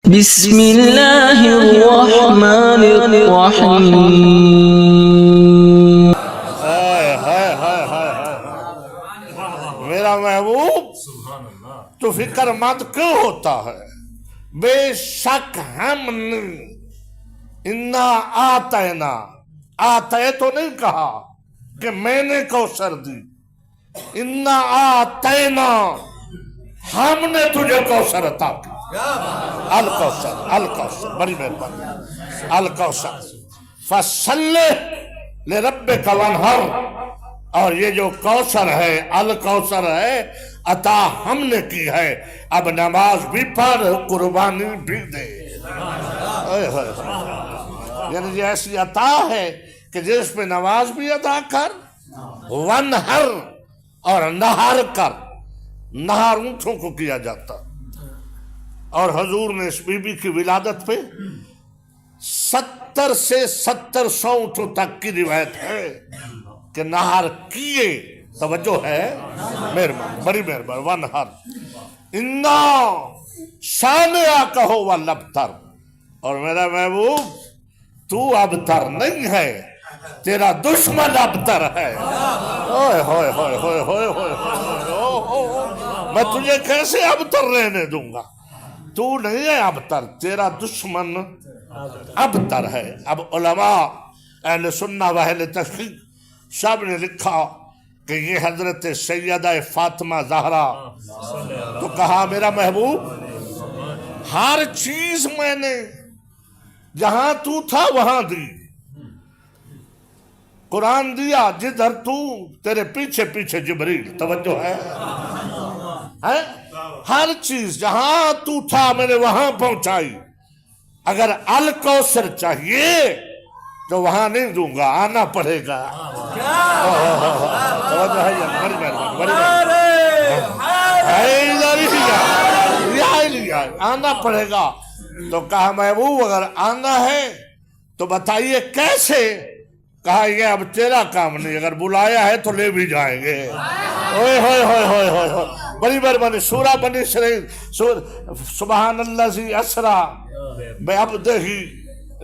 بسم اللہ الرحمن الرحیم۔ ہائے ہائے ہائے ہائے ہائے، میرا محبوب تو فکر مت کیوں ہوتا ہے؟ بے شک ہم نے انا آتینا، آتے تو نہیں کہا کہ میں نے کوثر دی، انا آتینا ہم نے تجھے کوثر عطا کی۔ الکوثر، الکوثر، بڑی مہربانی، الکوثر فصل لربک وانحر، اور یہ جو کوثر ہے، الکوثر ہے، عطا ہم نے کی ہے، اب نماز بھی پڑھ، قربانی بھی دے۔ یعنی یہ ایسی عطا ہے کہ جس پہ نماز بھی ادا کر، وانحر، اور نہر کر۔ نہر اونٹوں کو کیا جاتا، اور حضور نے اس بی بی کی ولادت پہ 70 سے 700 اونٹوں تک کی روایت ہے کہ نہر کیے۔ توجہ ہے، مہربان، بڑی مہربان، وانحر انا شانئک کہو والابتر، اور میرا محبوب تو ابتر نہیں ہے، تیرا دشمن ابتر ہے۔ اوئے ہوئے ہوئے ہوئے ہوئے ہوئے، میں تجھے کیسے ابتر رہنے دوں گا؟ تو نہیں ہے ابتر، تیرا دشمن ابتر ہے۔ اب علماء اہل سنہ و اہل تحقیق سب نے لکھا کہ یہ حضرت سیدہ فاطمہ زہرا، تو کہا میرا محبوب ہر چیز میں نے جہاں تو تھا وہاں دی، قرآن دیا جدھر تو، تیرے پیچھے پیچھے جبریل۔ توجہ ہے، ہر چیز جہاں تو تھا میں نے وہاں پہنچائی۔ اگر الکوثر چاہیے تو وہاں نہیں دوں گا، آنا پڑے گا۔ توجہ ہے، بڑی مہربانی، بڑی مہربانی، آنا پڑے گا۔ تو کہا محبوب اگر آنا ہے تو بتائیے کیسے؟ کہا یہ اب تیرا کام نہیں، اگر بلایا ہے تو لے بھی جائیں گے۔ اوئے ہوئے ہوئے ہوئے ہوئے، بڑی مہربانی۔ سورہ بنی اسرائیل، سبحان الذی اسری بعبدہ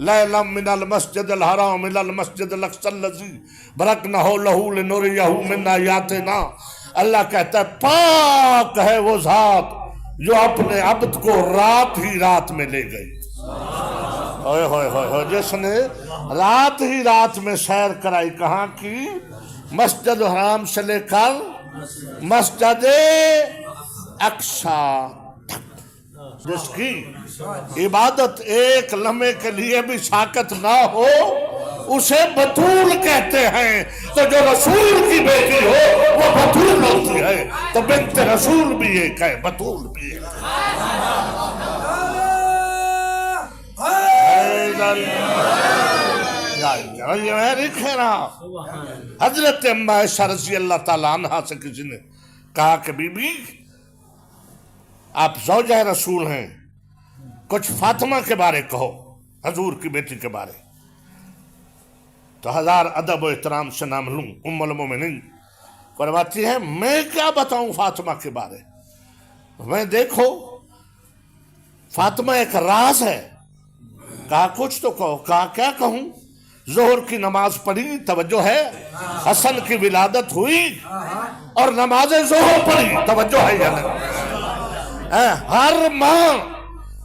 لیلا من المسجد الحرام الی المسجد الاقصی الذی بارکنا حولہ لنریہ من آیاتنا۔ اللہ کہتا ہے پاک ہے وہ ذات جو اپنے عبد کو رات ہی رات میں لے گئی۔ ہوئے ہوئے ہوئے، جس نے رات ہی رات میں سیر کرائی، کہاں کی؟ مسجد حرام سے لے کر مسجد اقصی تک، جس کی عبادت ایک لمحے کے لیے بھی ساکت نہ ہو، اسے بطول کہتے ہیں۔ تو جو رسول کی بیٹی ہو وہ بطول ہوتی ہے، تو بنت رسول بھی ایک ہے، بطول بھی ایک ہے۔ حضرت ام عائشہ رضی اللہ تعالیٰ عنہ سے کسی نے کہا کہ بی بی آپ زوجہ رسول ہیں، کچھ فاطمہ کے بارے کہو، حضور کی بیٹی کے بارے۔ تو ہزار ادب و احترام سے نام لوں، ام المومنین فرماتی ہے میں کیا بتاؤں فاطمہ کے بارے میں؟ دیکھو فاطمہ ایک راز ہے۔ کہا کچھ تو کہو۔ کہا کیا کہوں؟ ظہر کی نماز پڑھی، توجہ ہے، حسن کی ولادت ہوئی اور نماز ظہر پڑھی، توجہ ہے یا نہیں؟ ہر ماں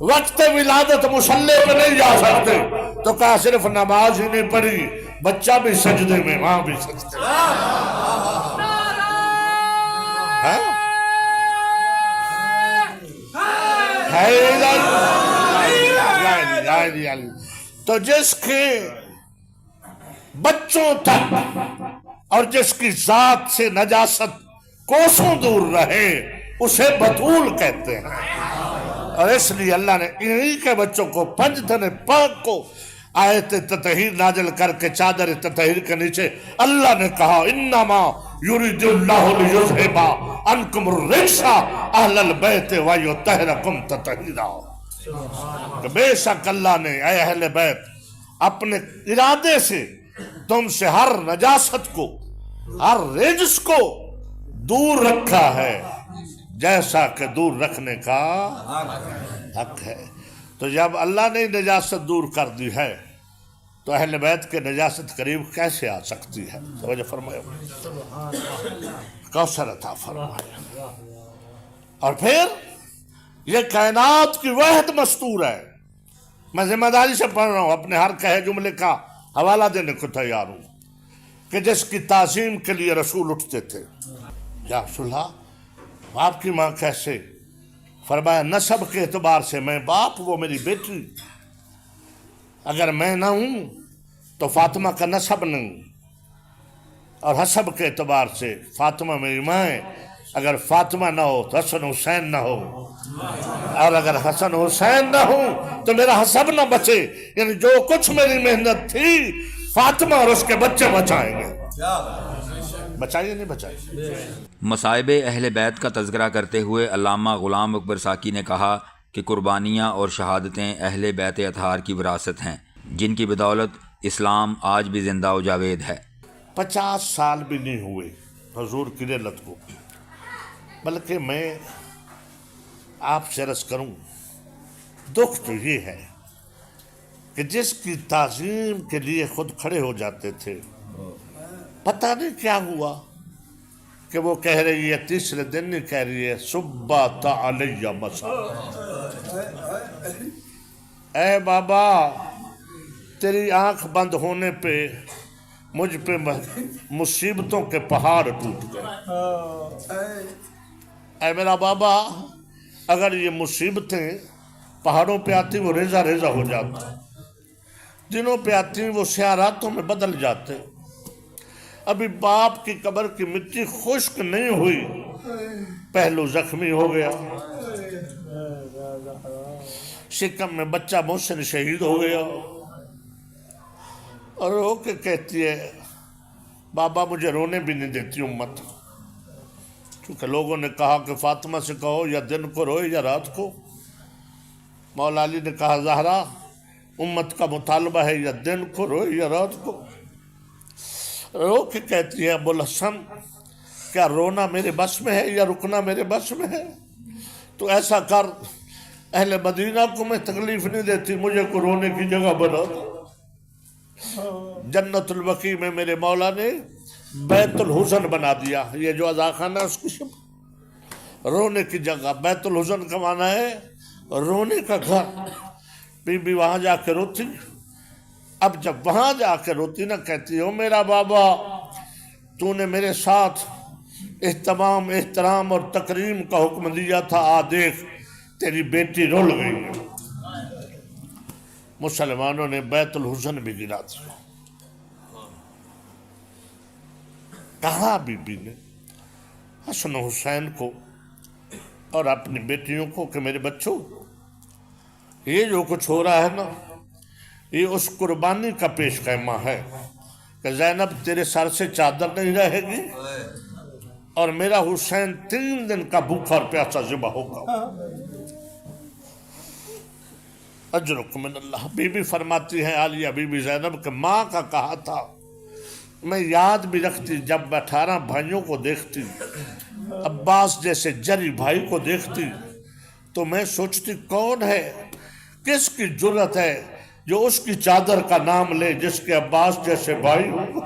وقت ولادت مصلی پہ نہیں جا سکتے، تو کہا صرف نماز ہی نہیں پڑھی، بچہ بھی سجدے میں، ماں بھی سجدے میں۔ تو جس کے بچوں تک اور جس کی ذات سے نجاست کوسوں دور رہے اسے بطول کہتے ہیں۔ اور اس لیے اللہ نے انہی کے بچوں کو پنجتن پاک کو آیت تطہیر نازل کر کے چادر تطہیر کے نیچے اللہ نے کہا انما یرید اللہ لیذھب عنکم الرجس اہل البیت ویطہرکم تطہیرا، کہ بے شک اللہ نے اے اہل بیت اپنے ارادے سے تم سے ہر نجاست کو، ہر رجس کو دور رکھا ہے، جیسا کہ دور رکھنے کا حق ہے۔ تو تو جب اللہ نے نجاست دور کر دی ہے تو اہل بیت کے نجاست قریب کیسے آ سکتی ہے؟ توجہ فرمائے، کوثر عطا فرمائے۔ اور پھر یہ کائنات کی وحدت مستور ہے۔ میں ذمہ داری سے پڑھ رہا ہوں، اپنے ہر کہے جملے کا حوالہ دینے کو تیار ہوں، کہ جس کی تعظیم کے لیے رسول اٹھتے تھے، یا رسول اللہ آپ کی ماں کیسے؟ فرمایا نسب کے اعتبار سے میں باپ، وہ میری بیٹی، اگر میں نہ ہوں تو فاطمہ کا نسب نہیں، اور حسب کے اعتبار سے فاطمہ میری ماں ہے، اگر فاطمہ نہ ہو تو حسن حسین نہ ہو، اور اگر حسن حسین نہ ہو تو میرا حسب نہ بچے، یعنی جو کچھ میری محنت تھی فاطمہ اور اس کے بچے بچائیں گے۔ بچائیے نہیں بچائیے۔ مصائب اہل بیت کا تذکرہ کرتے ہوئے علامہ غلام اکبر ساکی نے کہا کہ قربانیاں اور شہادتیں اہل بیت اطہار کی وراثت ہیں، جن کی بدولت اسلام آج بھی زندہ و جاوید ہے۔ 50 سال بھی نہیں ہوئے حضور کی رحلت کو، بلکہ میں آپ سے عرض کروں، دکھ تو یہ ہے کہ جس کی تعظیم کے لیے خود کھڑے ہو جاتے تھے، پتہ نہیں کیا ہوا کہ وہ کہہ رہی ہے، تیسرے دن نہیں کہہ رہی ہے، صبح علیہ مسا، اے بابا تیری آنکھ بند ہونے پہ مجھ پہ مصیبتوں کے پہاڑ ٹوٹ گئے۔ اے میرا بابا اگر یہ مصیبتیں پہاڑوں پہ آتی وہ ریزہ ریزہ ہو جاتی، دنوں پہ آتی وہ سیاہ راتوں میں بدل جاتے۔ ابھی باپ کی قبر کی مٹی خشک نہیں ہوئی، پہلو زخمی ہو گیا، شکم میں بچہ محسن شہید ہو گیا، اور رو کے کہتی ہے بابا مجھے رونے بھی نہیں دیتی امت، کیونکہ لوگوں نے کہا کہ فاطمہ سے کہو یا دن کو روئے یا رات کو۔ مولا علی نے کہا زہرا امت کا مطالبہ ہے یا دن کو روئے یا رات کو۔ رو کے کہتی ہے ابو الحسن کیا رونا میرے بس میں ہے یا رکنا میرے بس میں ہے؟ تو ایسا کر، اہل مدینہ کو میں تکلیف نہیں دیتی، مجھے کو رونے کی جگہ بنا دو۔ جنت البقیع میں میرے مولا نے بیت الحزن بنا دیا، یہ جو عزا خانہ ہے اس کی شب رونے کی جگہ، بیت الحزن کا معنی ہے رونے کا گھر۔ بی بی وہاں جا کے روتی، اب جب وہاں جا کے روتی نہ کہتی ہو میرا بابا تو نے میرے ساتھ اہتمام احترام اور تکریم کا حکم دیا تھا، آ دیکھ تیری بیٹی رول گئی۔ مسلمانوں نے بیت الحزن بھی گرا دیا۔ کہا بی بی نے حسن حسین کو اور اپنی بیٹیوں کو کہ میرے بچوں یہ جو کچھ ہو رہا ہے نا، یہ اس قربانی کا پیش خیمہ ہے کہ زینب تیرے سر سے چادر نہیں رہے گی اور میرا حسین 3 دن کا بھوکا اور پیاسا ذبح ہوگا۔ اجرکم من اللہ۔ بی بی فرماتی ہے عالیہ بی بی زینب کہ ماں کا کہا تھا، میں یاد بھی رکھتی جب 18 بھائیوں کو دیکھتی، عباس جیسے جری بھائی کو دیکھتی تو میں سوچتی کون ہے، کس کی جرت ہے جو اس کی چادر کا نام لے جس کے عباس جیسے بھائی ہو۔